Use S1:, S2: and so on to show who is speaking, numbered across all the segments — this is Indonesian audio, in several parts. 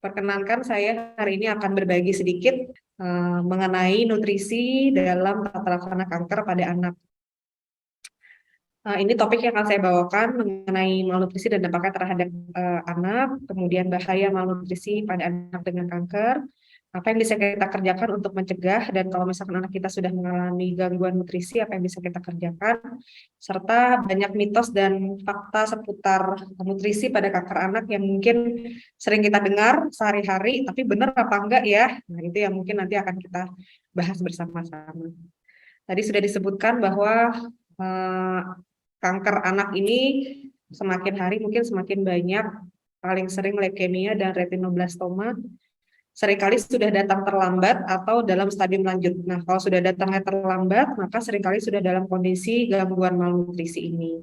S1: Perkenankan saya hari ini akan berbagi sedikit mengenai nutrisi dalam tata laksana kanker pada anak. Ini topik yang akan saya bawakan mengenai malnutrisi dan dampaknya terhadap anak, kemudian bahaya malnutrisi pada anak dengan kanker, apa yang bisa kita kerjakan untuk mencegah, dan kalau misalkan anak kita sudah mengalami gangguan nutrisi, apa yang bisa kita kerjakan, serta banyak mitos dan fakta seputar nutrisi pada kanker anak yang mungkin sering kita dengar sehari-hari, tapi benar apa enggak ya? Nah, itu yang mungkin nanti akan kita bahas bersama-sama. Tadi sudah disebutkan bahwa eh, kanker anak ini semakin hari mungkin semakin banyak, paling sering leukemia dan retinoblastoma. Seringkali sudah datang terlambat atau dalam stadium lanjut. Nah, kalau sudah datangnya terlambat, maka seringkali sudah dalam kondisi gangguan malnutrisi ini.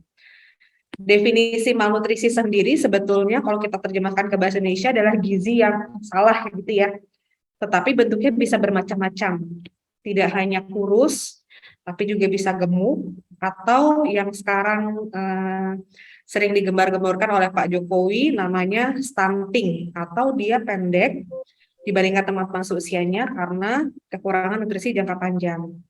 S1: Definisi malnutrisi sendiri sebetulnya kalau kita terjemahkan ke bahasa Indonesia adalah gizi yang salah gitu ya. Tetapi bentuknya bisa bermacam-macam. Tidak hanya kurus, tapi juga bisa gemuk, atau yang sekarang sering digembar-gemborkan oleh Pak Jokowi namanya stunting, atau dia pendek dibandingkan teman-teman seusianya karena kekurangan nutrisi jangka panjang.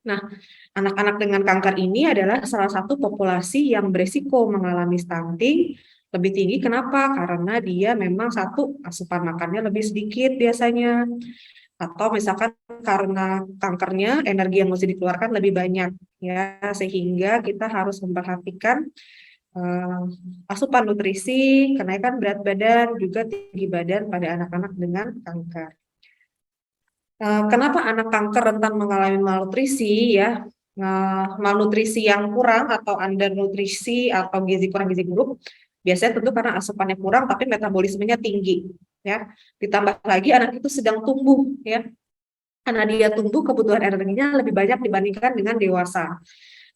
S1: Nah, anak-anak dengan kanker ini adalah salah satu populasi yang beresiko mengalami stunting lebih tinggi. Kenapa? Karena dia memang satu, asupan makannya lebih sedikit biasanya, atau misalkan karena kankernya energi yang mesti dikeluarkan lebih banyak ya, sehingga kita harus memperhatikan asupan nutrisi, kenaikan berat badan, juga tinggi badan pada anak-anak dengan kanker. Kenapa anak kanker rentan mengalami malnutrisi ya? Malnutrisi yang kurang atau undernutrisi atau gizi kurang gizi buruk biasanya tentu karena asupannya kurang tapi metabolismenya tinggi ya. Ditambah lagi anak itu sedang tumbuh ya. Karena dia tumbuh kebutuhan energinya lebih banyak dibandingkan dengan dewasa.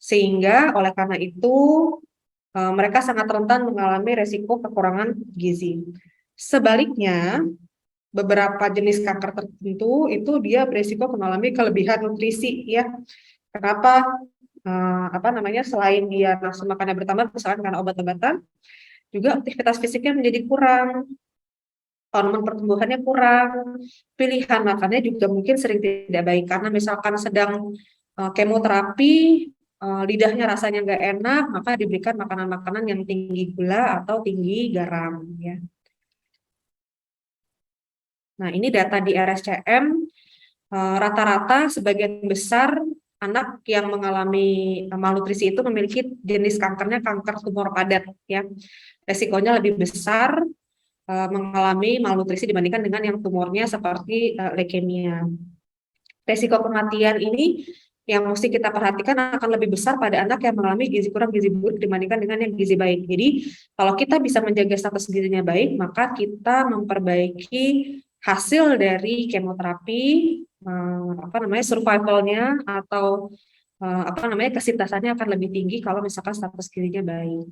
S1: Sehingga oleh karena itu mereka sangat rentan mengalami resiko kekurangan gizi. Sebaliknya, beberapa jenis kanker tertentu itu dia beresiko mengalami kelebihan nutrisi ya. Kenapa? Selain dia nafsu makannya bertambah misalkan karena obat-obatan, juga aktivitas fisiknya menjadi kurang, hormon pertumbuhannya kurang, pilihan makannya juga mungkin sering tidak baik karena misalkan sedang kemoterapi, lidahnya rasanya nggak enak, maka diberikan makanan-makanan yang tinggi gula atau tinggi garam ya. Nah, ini data di RSCM, rata-rata sebagian besar anak yang mengalami malnutrisi itu memiliki jenis kankernya kanker tumor padat ya. Resikonya lebih besar mengalami malnutrisi dibandingkan dengan yang tumornya seperti leukemia. Resiko kematian ini yang mesti kita perhatikan akan lebih besar pada anak yang mengalami gizi kurang gizi buruk dibandingkan dengan yang gizi baik. Jadi kalau kita bisa menjaga status gizinya baik, maka kita memperbaiki hasil dari kemoterapi, survivalnya atau kesintasannya akan lebih tinggi kalau misalkan status gizinya baik.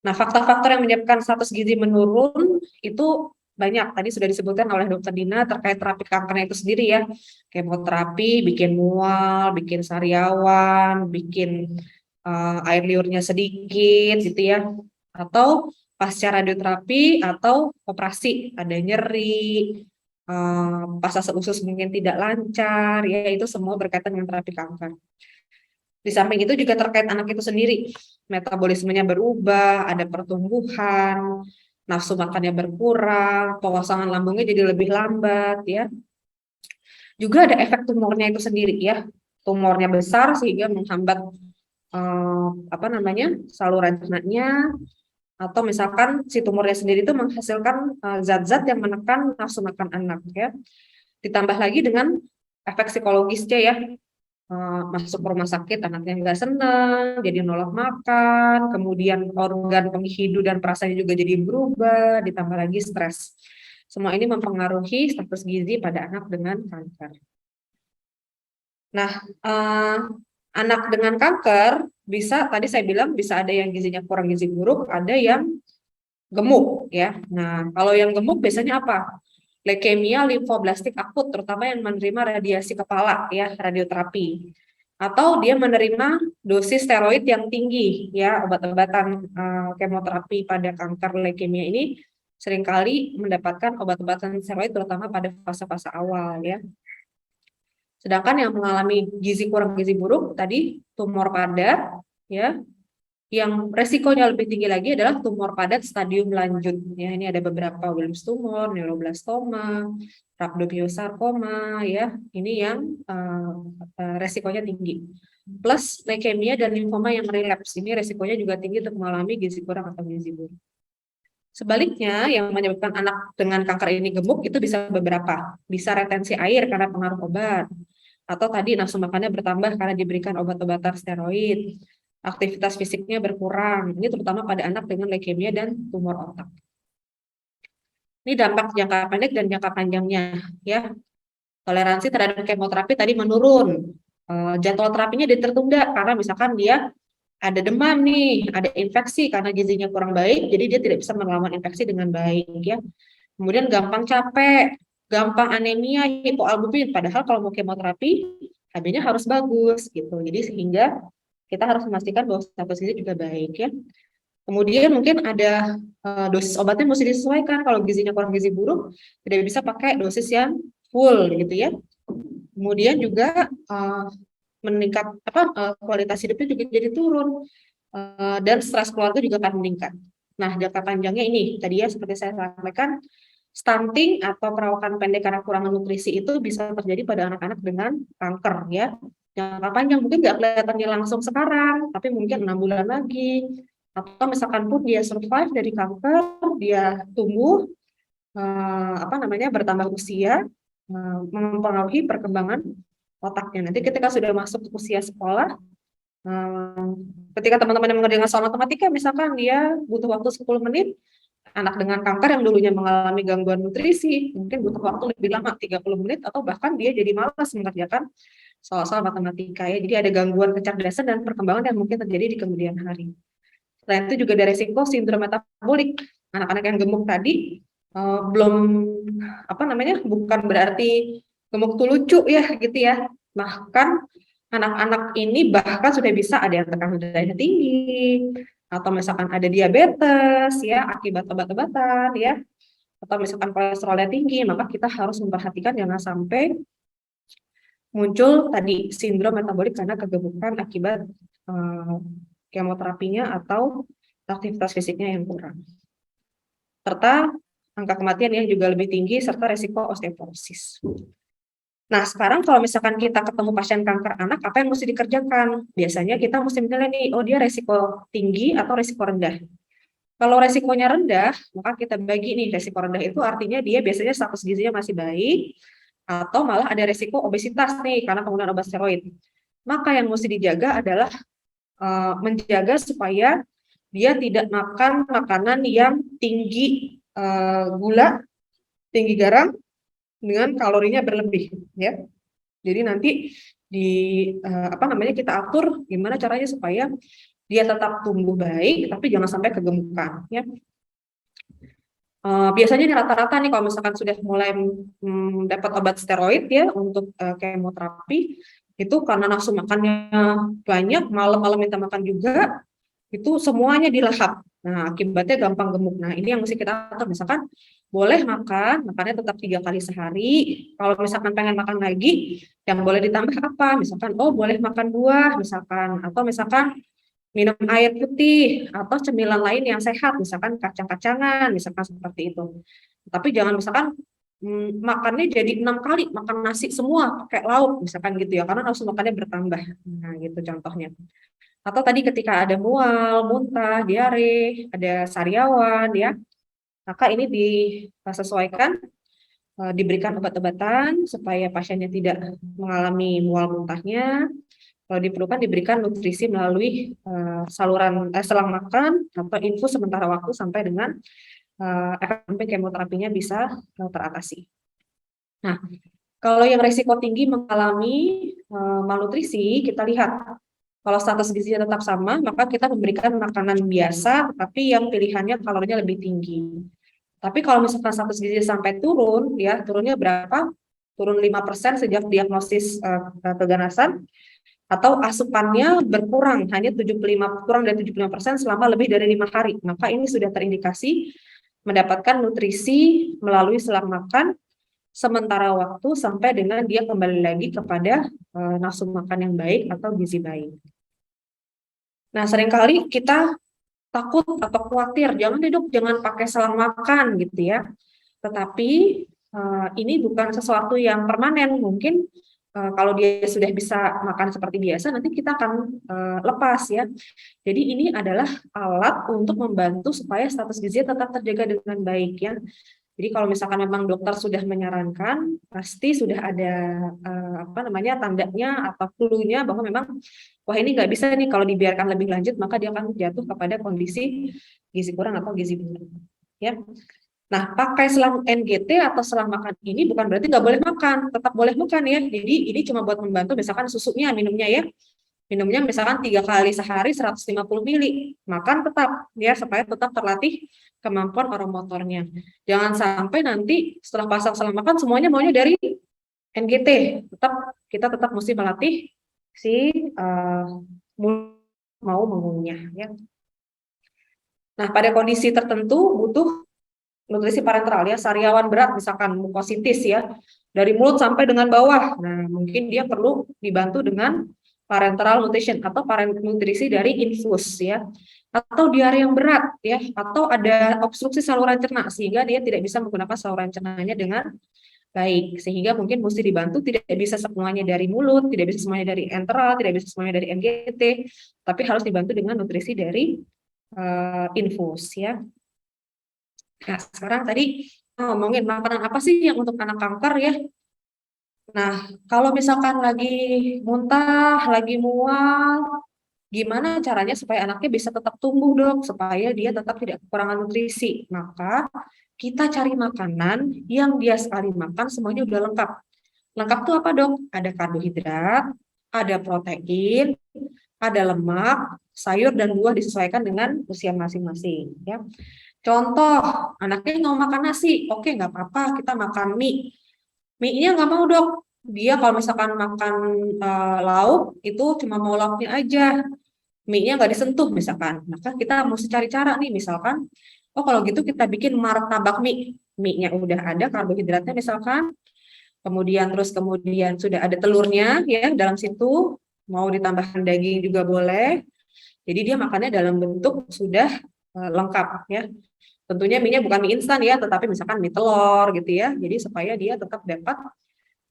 S1: Nah, faktor-faktor yang menyebabkan status gizi menurun itu banyak. Tadi sudah disebutkan oleh Dr. Dina terkait terapi kankernya itu sendiri ya. Kemoterapi bikin mual, bikin sariawan, bikin air liurnya sedikit gitu ya. Atau pasca radioterapi atau operasi ada nyeri, pasase usus mungkin tidak lancar, ya itu semua berkaitan dengan terapi kanker. Di samping itu juga terkait anak itu sendiri, metabolismenya berubah, ada pertumbuhan, nafsu makannya berkurang, pengosongan lambungnya jadi lebih lambat ya. Juga ada efek tumornya itu sendiri ya. Tumornya besar sehingga menghambat saluran cernanya, atau misalkan si tumornya sendiri itu menghasilkan zat-zat yang menekan nafsu makan anak ya. Ditambah lagi dengan efek psikologisnya ya. Masuk ke rumah sakit anaknya nggak senang, jadi nolak makan, kemudian organ penghidu dan perasaannya juga jadi berubah, ditambah lagi stres. Semua ini mempengaruhi status gizi pada anak dengan kanker. Nah, anak dengan kanker bisa, tadi saya bilang bisa ada yang gizinya kurang gizi buruk, ada yang gemuk ya. Nah, kalau yang gemuk biasanya apa? Leukemia limfoblastik akut, terutama yang menerima radiasi kepala ya, radioterapi, atau dia menerima dosis steroid yang tinggi ya, obat-obatan kemoterapi pada kanker leukemia ini seringkali mendapatkan obat-obatan steroid terutama pada fase-fase awal ya. Sedangkan yang mengalami gizi kurang gizi buruk tadi tumor padat ya, yang resikonya lebih tinggi lagi adalah tumor padat stadium lanjut ya. Ini ada beberapa, Wilms tumor, neuroblastoma, rhabdomyosarcoma ya. Ini yang resikonya tinggi. Plus leukemia dan limfoma yang relapse, ini resikonya juga tinggi untuk mengalami gizi kurang atau gizi buruk. Sebaliknya, yang menyebabkan anak dengan kanker ini gemuk itu bisa beberapa. Bisa retensi air karena pengaruh obat, atau tadi nafsu makannya bertambah karena diberikan obat-obatan steroid, aktivitas fisiknya berkurang. Ini terutama pada anak dengan leukemia dan tumor otak. Ini dampak jangka pendek dan jangka panjangnya ya. Toleransi terhadap kemoterapi tadi menurun. Jadwal terapinya tertunda karena misalkan dia ada demam nih, ada infeksi karena gizinya kurang baik, jadi dia tidak bisa melawan infeksi dengan baik ya. Kemudian gampang capek, gampang anemia, hipoalbumin, padahal kalau mau kemoterapi HB-nya harus bagus gitu. Jadi sehingga kita harus memastikan bahwa status gizi juga baik ya. Kemudian mungkin ada dosis obatnya mesti disesuaikan. Kalau gizinya kurang gizi buruk, tidak bisa pakai dosis yang full gitu ya. Kemudian juga meningkat kualitas hidupnya juga jadi turun dan stres keluarga juga akan meningkat. Nah, jangka panjangnya ini tadi ya seperti saya sampaikan, stunting atau perawakan pendek karena kurang nutrisi itu bisa terjadi pada anak-anak dengan kanker ya. Jangka panjang mungkin nggak kelihatannya langsung sekarang, tapi mungkin 6 bulan lagi. Atau misalkan pun dia survive dari kanker, dia tumbuh bertambah usia, mempengaruhi perkembangan otaknya. Nanti ketika sudah masuk usia sekolah, ketika teman-teman yang mengerjakan soal matematika, misalkan dia butuh waktu 10 menit, anak dengan kanker yang dulunya mengalami gangguan nutrisi, mungkin butuh waktu lebih lama, 30 menit, atau bahkan dia jadi malas mengerjakan soal-soal matematika ya. Jadi ada gangguan kecerdasan dan perkembangan yang mungkin terjadi di kemudian hari. Selain itu juga ada resiko sindrom metabolik. Anak-anak yang gemuk tadi bukan berarti gemuk tuh lucu ya gitu ya. Bahkan anak-anak ini bahkan sudah bisa ada yang tekanan darahnya tinggi, atau misalkan ada diabetes ya akibat obat-obatan ya, atau misalkan kolesterolnya tinggi, maka kita harus memperhatikan jangan sampai muncul tadi sindrom metabolik karena kegemukan akibat kemoterapinya atau aktivitas fisiknya yang kurang. Serta angka kematian yang juga lebih tinggi serta resiko osteoporosis. Nah, sekarang kalau misalkan kita ketemu pasien kanker anak, apa yang mesti dikerjakan? Biasanya kita mesti menilai nih, oh dia resiko tinggi atau resiko rendah. Kalau resikonya rendah, maka kita bagi nih, resiko rendah itu artinya dia biasanya status gizinya masih baik, atau malah ada resiko obesitas nih, karena penggunaan obat steroid. Maka yang mesti dijaga adalah menjaga supaya dia tidak makan makanan yang tinggi gula, tinggi garam, dengan kalorinya berlebih ya. Jadi nanti kita atur gimana caranya supaya dia tetap tumbuh baik tapi jangan sampai kegemukan ya. Biasanya nih rata-rata nih kalau misalkan sudah mulai dapat obat steroid ya untuk kemoterapi, itu karena nafsu makannya banyak, malam-malam minta makan juga, itu semuanya dilahap. Nah, akibatnya gampang gemuk. Nah, ini yang mesti kita atur. Misalkan boleh makannya tetap 3 kali sehari. Kalau misalkan pengen makan lagi, yang boleh ditambah apa? Misalkan, boleh makan buah, misalkan, atau misalkan minum air putih, atau cemilan lain yang sehat, misalkan kacang-kacangan, misalkan seperti itu. Tapi jangan misalkan makannya jadi 6 kali, makan nasi semua pakai lauk, misalkan gitu ya, karena nafsu makannya bertambah. Nah, gitu contohnya. Atau tadi ketika ada mual, muntah, diare, ada sariawan ya, maka ini disesuaikan, diberikan obat-obatan supaya pasiennya tidak mengalami mual muntahnya. Kalau diperlukan diberikan nutrisi melalui saluran selang makan atau infus sementara waktu sampai dengan efek kemoterapinya bisa teratasi. Nah, kalau yang risiko tinggi mengalami malnutrisi, kita lihat kalau status gizinya tetap sama, maka kita memberikan makanan biasa, tapi yang pilihannya kalorinya lebih tinggi. Tapi kalau misalkan status gizi sampai turun, ya turunnya berapa? Turun 5% sejak diagnosis keganasan, atau asupannya berkurang hanya kurang dari 75% selama lebih dari 5 hari. Maka ini sudah terindikasi mendapatkan nutrisi melalui selang makan sementara waktu sampai dengan dia kembali lagi kepada nafsu makan yang baik atau gizi baik. Nah, seringkali kita takut atau khawatir, jangan deh dok, jangan pakai selang makan gitu ya. Tetapi ini bukan sesuatu yang permanen. Mungkin kalau dia sudah bisa makan seperti biasa, nanti kita akan lepas ya. Jadi ini adalah alat untuk membantu supaya status gizi tetap terjaga dengan baik ya. Jadi kalau misalkan memang dokter sudah menyarankan, pasti sudah ada tandanya atau clue-nya bahwa memang wah ini nggak bisa nih kalau dibiarkan lebih lanjut, maka dia akan jatuh kepada kondisi gizi kurang atau gizi buruk. Ya. Nah, pakai selang NGT atau selang makan ini bukan berarti nggak boleh makan, tetap boleh makan ya. Jadi ini cuma buat membantu misalkan susunya, minumnya ya. Minumnya misalkan 3 kali sehari 150 mili. Makan tetap ya supaya tetap terlatih kemampuan oromotornya. Jangan sampai nanti setelah pasang selang makan semuanya maunya dari NGT. Kita tetap mesti melatih si mau mengunyah ya. Nah, pada kondisi tertentu butuh nutrisi parenteral ya, sariawan berat misalkan mukositis ya, dari mulut sampai dengan bawah. Nah, mungkin dia perlu dibantu dengan parenteral nutrition atau nutrisi dari infus ya. Atau diare yang berat ya, atau ada obstruksi saluran cerna sehingga dia tidak bisa menggunakan saluran cernanya dengan baik. Sehingga mungkin mesti dibantu, tidak bisa semuanya dari mulut, tidak bisa semuanya dari enteral, tidak bisa semuanya dari NGT, tapi harus dibantu dengan nutrisi dari infus ya. Nah, sekarang tadi ngomongin makanan apa sih yang untuk anak kanker ya. Nah, kalau misalkan lagi muntah, lagi mual, gimana caranya supaya anaknya bisa tetap tumbuh dok, supaya dia tetap tidak kekurangan nutrisi. Maka kita cari makanan yang dia sekali makan semuanya udah lengkap. Lengkap tuh apa dok? Ada karbohidrat, ada protein, ada lemak, sayur dan buah disesuaikan dengan usia masing-masing. Ya. Contoh, anaknya nggak mau makan nasi, oke nggak apa-apa, kita makan mie. Mie-nya nggak mau dok, dia kalau misalkan makan lauk, itu cuma mau lauknya aja. Mie-nya nggak disentuh misalkan. Maka kita mesti cari cara nih, misalkan, oh kalau gitu kita bikin martabak mie. Mie-nya udah ada, karbohidratnya misalkan, kemudian sudah ada telurnya ya dalam situ, mau ditambahkan daging juga boleh. Jadi dia makannya dalam bentuk sudah lengkap ya. Tentunya mie-nya bukan mie instan ya, tetapi misalkan mie telur gitu ya. Jadi supaya dia tetap dapat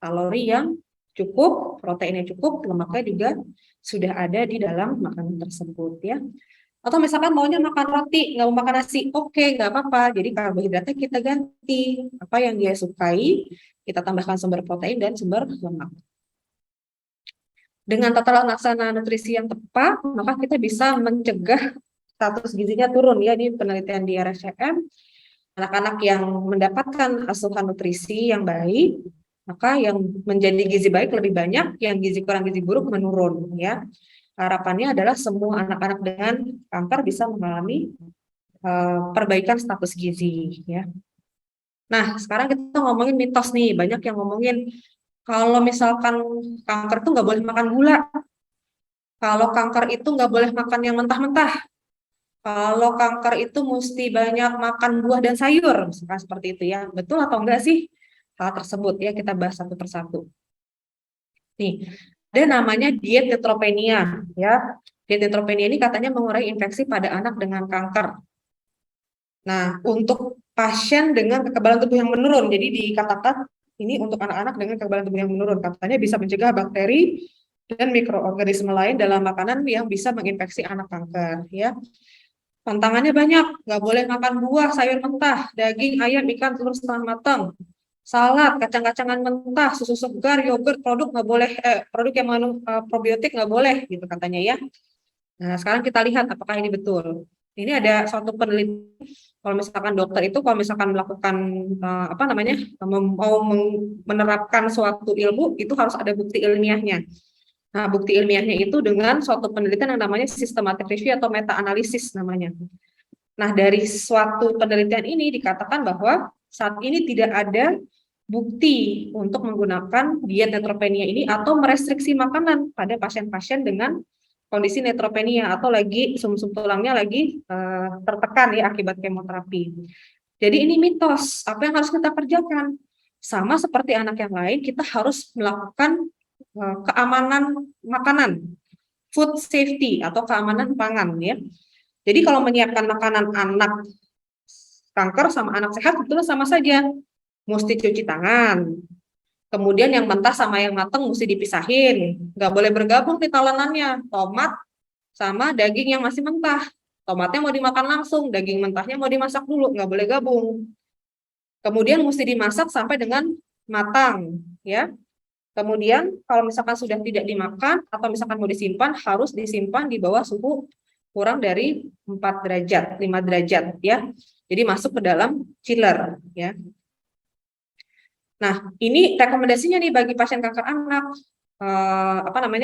S1: kalori yang cukup, proteinnya cukup, lemaknya juga sudah ada di dalam makanan tersebut ya. Atau misalkan maunya makan roti, nggak mau makan nasi, oke, nggak apa-apa. Jadi karbohidratnya kita ganti. Apa yang dia sukai, kita tambahkan sumber protein dan sumber lemak. Dengan tata laksana nutrisi yang tepat, maka kita bisa mencegah status gizinya turun ya. Ini penelitian di RSCM. Anak-anak yang mendapatkan asupan nutrisi yang baik, maka yang menjadi gizi baik lebih banyak, yang gizi kurang gizi buruk menurun ya. Harapannya adalah semua anak-anak dengan kanker bisa mengalami perbaikan status gizi ya. Nah, sekarang kita ngomongin mitos nih, banyak yang ngomongin kalau misalkan kanker tuh nggak boleh makan gula. Kalau kanker itu nggak boleh makan yang mentah-mentah. Kalau kanker itu mesti banyak makan buah dan sayur, misalkan seperti itu ya. Betul atau enggak sih hal tersebut ya, kita bahas satu persatu. Nih, ada namanya diet neutropenia ya. Diet neutropenia ini katanya mengurangi infeksi pada anak dengan kanker. Nah, untuk pasien dengan kekebalan tubuh yang menurun, jadi dikatakan ini untuk anak-anak dengan kekebalan tubuh yang menurun, katanya bisa mencegah bakteri dan mikroorganisme lain dalam makanan yang bisa menginfeksi anak kanker ya. Tantangannya banyak, nggak boleh makan buah, sayur mentah, daging, ayam, ikan, telur setengah matang, salad, kacang-kacangan mentah, susu segar, yogurt, produk nggak boleh, produk yang mengandung probiotik nggak boleh, gitu katanya ya. Nah, sekarang kita lihat apakah ini betul. Ini ada suatu penelitian, kalau misalkan dokter itu, kalau misalkan melakukan mau menerapkan suatu ilmu, itu harus ada bukti ilmiahnya. Nah, bukti ilmiahnya itu dengan suatu penelitian yang namanya systematic review atau meta-analisis namanya. Nah, dari suatu penelitian ini dikatakan bahwa saat ini tidak ada bukti untuk menggunakan diet neutropenia ini atau merestriksi makanan pada pasien-pasien dengan kondisi neutropenia atau lagi sumsum tulangnya lagi tertekan ya akibat kemoterapi. Jadi ini mitos. Apa yang harus kita kerjakan? Sama seperti anak yang lain, kita harus melakukan keamanan makanan, food safety atau keamanan pangan ya. Jadi kalau menyiapkan makanan anak kanker sama anak sehat itu sama saja. Mesti cuci tangan. Kemudian yang mentah sama yang matang mesti dipisahin. Nggak boleh bergabung di talenannya. Tomat sama daging yang masih mentah. Tomatnya mau dimakan langsung, daging mentahnya mau dimasak dulu, nggak boleh gabung. Kemudian mesti dimasak sampai dengan matang, ya. Kemudian kalau misalkan sudah tidak dimakan atau misalkan mau disimpan, harus disimpan di bawah suhu kurang dari 4 derajat, 5 derajat, ya. Jadi masuk ke dalam chiller, ya. Nah, ini rekomendasinya nih bagi pasien kanker anak.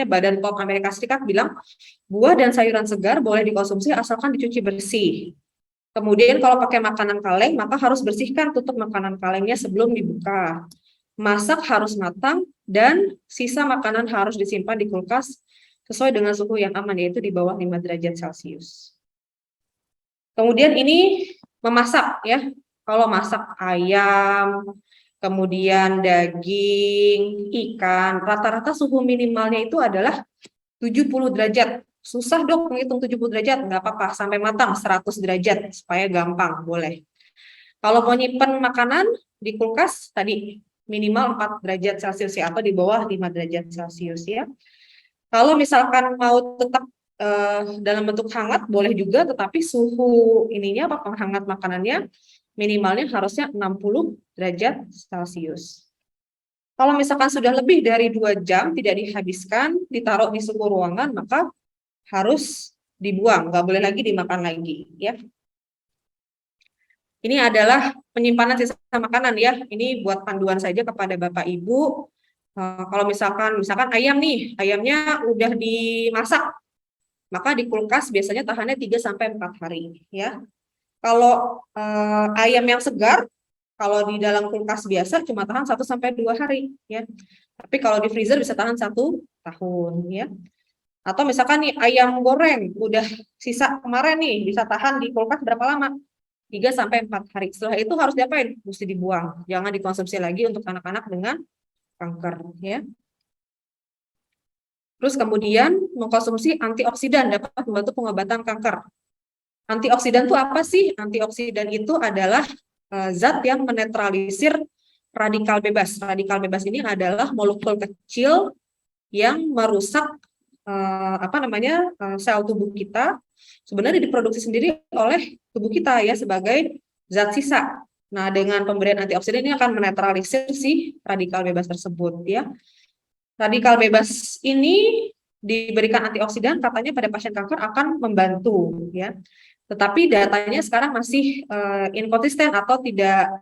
S1: Badan POM Amerika Serikat bilang buah dan sayuran segar boleh dikonsumsi asalkan dicuci bersih. Kemudian kalau pakai makanan kaleng, maka harus bersihkan tutup makanan kalengnya sebelum dibuka. Masak harus matang dan sisa makanan harus disimpan di kulkas sesuai dengan suhu yang aman, yaitu di bawah 5 derajat Celcius. Kemudian ini memasak ya. Kalau masak ayam, kemudian daging, ikan, rata-rata suhu minimalnya itu adalah 70 derajat. Susah dok menghitung 70 derajat, nggak apa-apa, sampai matang 100 derajat, supaya gampang, boleh. Kalau mau nyimpen makanan di kulkas, tadi minimal 4 derajat Celcius ya, atau di bawah 5 derajat Celcius ya. Kalau misalkan mau tetap dalam bentuk hangat, boleh juga, tetapi suhu ininya, penghangat makanannya, minimalnya harusnya 60 derajat Celcius. Kalau misalkan sudah lebih dari 2 jam tidak dihabiskan, ditaruh di suhu ruangan, maka harus dibuang, nggak boleh lagi dimakan lagi, ya. Ini adalah penyimpanan sisa makanan ya. Ini buat panduan saja kepada Bapak Ibu. Kalau misalkan ayam nih, ayamnya udah dimasak, maka di kulkas biasanya tahannya 3-4 hari, ya. Kalau ayam yang segar, kalau di dalam kulkas biasa cuma tahan 1-2 hari, ya. Tapi kalau di freezer bisa tahan 1 tahun, ya. Atau misalkan nih ayam goreng udah sisa kemarin nih, bisa tahan di kulkas berapa lama? 3-4 hari. Setelah itu harus diapain? Mesti dibuang. Jangan dikonsumsi lagi untuk anak-anak dengan kanker, ya. Terus kemudian mengkonsumsi antioksidan dapat membantu pengobatan kanker. Antioksidan itu apa sih? Antioksidan itu adalah zat yang menetralisir radikal bebas. Radikal bebas ini adalah molekul kecil yang merusak sel tubuh kita, sebenarnya diproduksi sendiri oleh tubuh kita ya sebagai zat sisa. Nah, dengan pemberian antioksidan ini akan menetralisir si radikal bebas tersebut ya. Radikal bebas ini diberikan antioksidan katanya pada pasien kanker akan membantu ya. Tetapi datanya sekarang masih inkonsisten atau tidak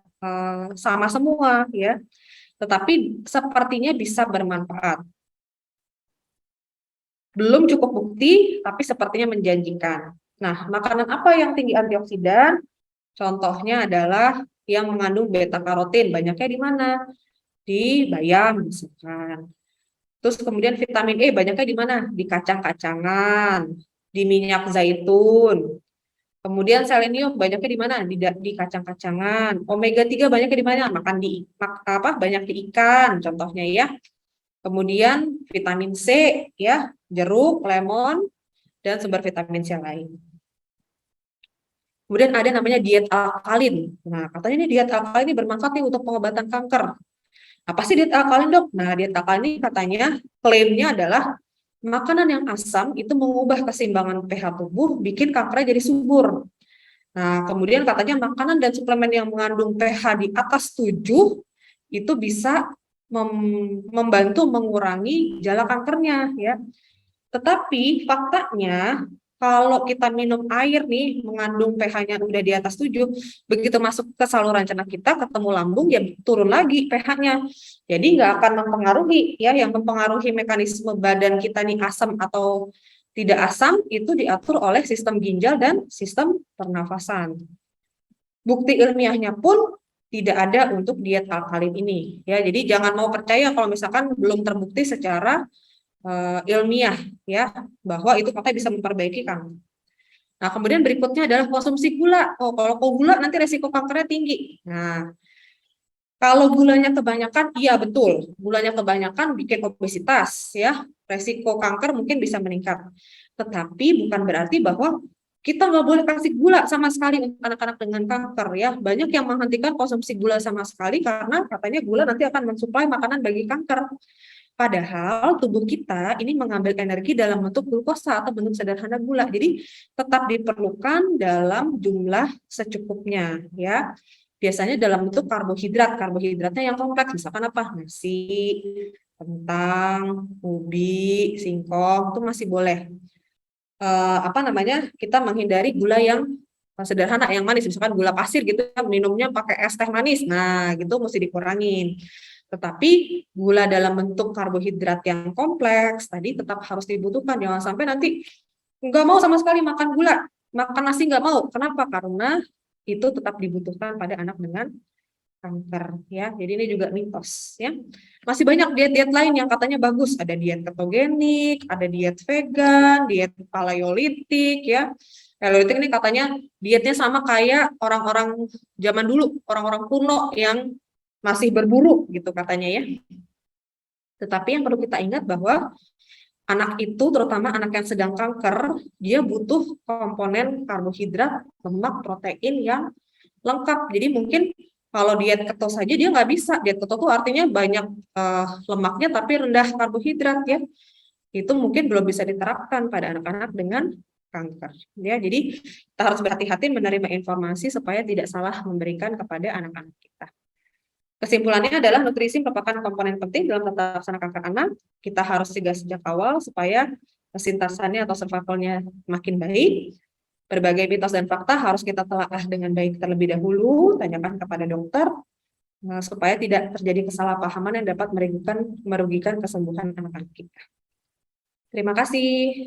S1: sama semua ya. Tetapi sepertinya bisa bermanfaat. Belum cukup bukti, tapi sepertinya menjanjikan. Nah, makanan apa yang tinggi antioksidan? Contohnya adalah yang mengandung beta karotin. Banyaknya di mana? Di bayam, misalkan. Terus kemudian vitamin E banyaknya di mana? Di kacang-kacangan, di minyak zaitun. Kemudian selenium banyaknya di mana? Di kacang-kacangan. Omega 3 banyaknya di mana? Banyak di ikan, contohnya ya. Kemudian vitamin C ya, jeruk, lemon, dan sumber vitamin C lain. Kemudian ada namanya diet alkalin. Nah, katanya ini diet alkalin ini bermanfaat nih untuk pengobatan kanker. Apa sih diet alkalin, dok? Nah, diet alkalin ini katanya klaimnya adalah makanan yang asam itu mengubah keseimbangan pH tubuh, bikin kankernya jadi subur. Nah, kemudian katanya makanan dan suplemen yang mengandung pH di atas 7 itu bisa membantu mengurangi gejala kankernya ya. Tetapi faktanya kalau kita minum air nih mengandung pH-nya udah di atas 7, begitu masuk ke saluran cerna kita ketemu lambung ya turun lagi pH-nya. Jadi nggak akan mempengaruhi ya, yang mempengaruhi mekanisme badan kita nih asam atau tidak asam itu diatur oleh sistem ginjal dan sistem pernafasan. Bukti ilmiahnya pun tidak ada untuk diet alkalin ini ya. Jadi jangan mau percaya kalau misalkan belum terbukti secara ilmiah ya bahwa itu katanya bisa memperbaiki kanker. Nah, kemudian berikutnya adalah konsumsi gula. Oh, kalau gula nanti resiko kankernya tinggi. Nah, kalau gulanya kebanyakan, iya betul. Gulanya kebanyakan bikin obesitas, ya. Resiko kanker mungkin bisa meningkat. Tetapi bukan berarti bahwa kita nggak boleh kasih gula sama sekali untuk anak-anak dengan kanker, ya. Banyak yang menghentikan konsumsi gula sama sekali karena katanya gula nanti akan mensuplai makanan bagi kanker. Padahal tubuh kita ini mengambil energi dalam bentuk glukosa atau bentuk sederhana gula. Jadi tetap diperlukan dalam jumlah secukupnya, ya. Biasanya dalam bentuk karbohidrat. Karbohidratnya yang kompleks, misalkan apa? Nasi, kentang, ubi, singkong, itu masih boleh. Apa namanya? Kita menghindari gula yang sederhana, yang manis, misalkan gula pasir gitu, minumnya pakai es teh manis. Nah, gitu mesti dikurangin. Tetapi gula dalam bentuk karbohidrat yang kompleks tadi tetap harus dibutuhkan. Jangan sampai nanti nggak mau sama sekali makan gula, makan nasi nggak mau. Kenapa? Karena itu tetap dibutuhkan pada anak dengan kanker, ya. Jadi ini juga mitos, ya. Masih banyak diet-diet lain yang katanya bagus. Ada diet ketogenik, ada diet vegan, diet paleolitik, ya. Paleolitik ini katanya dietnya sama kayak orang-orang zaman dulu, orang-orang kuno yang masih berburu gitu katanya, ya. Tetapi yang perlu kita ingat bahwa anak itu, terutama anak yang sedang kanker, dia butuh komponen karbohidrat, lemak, protein yang lengkap. Jadi mungkin kalau diet keto saja dia nggak bisa. Diet keto itu artinya banyak lemaknya tapi rendah karbohidrat, ya. Itu mungkin belum bisa diterapkan pada anak-anak dengan kanker, ya. Jadi kita harus berhati-hati menerima informasi supaya tidak salah memberikan kepada anak-anak kita. Kesimpulannya adalah nutrisi merupakan komponen penting dalam tata laksana kanker anak. Kita harus cegah sejak awal supaya kesintasannya atau survivalnya makin baik. Berbagai mitos dan fakta harus kita telaah dengan baik terlebih dahulu, tanyakan kepada dokter, supaya tidak terjadi kesalahpahaman yang dapat merugikan kesembuhan anak-anak kita. Terima kasih.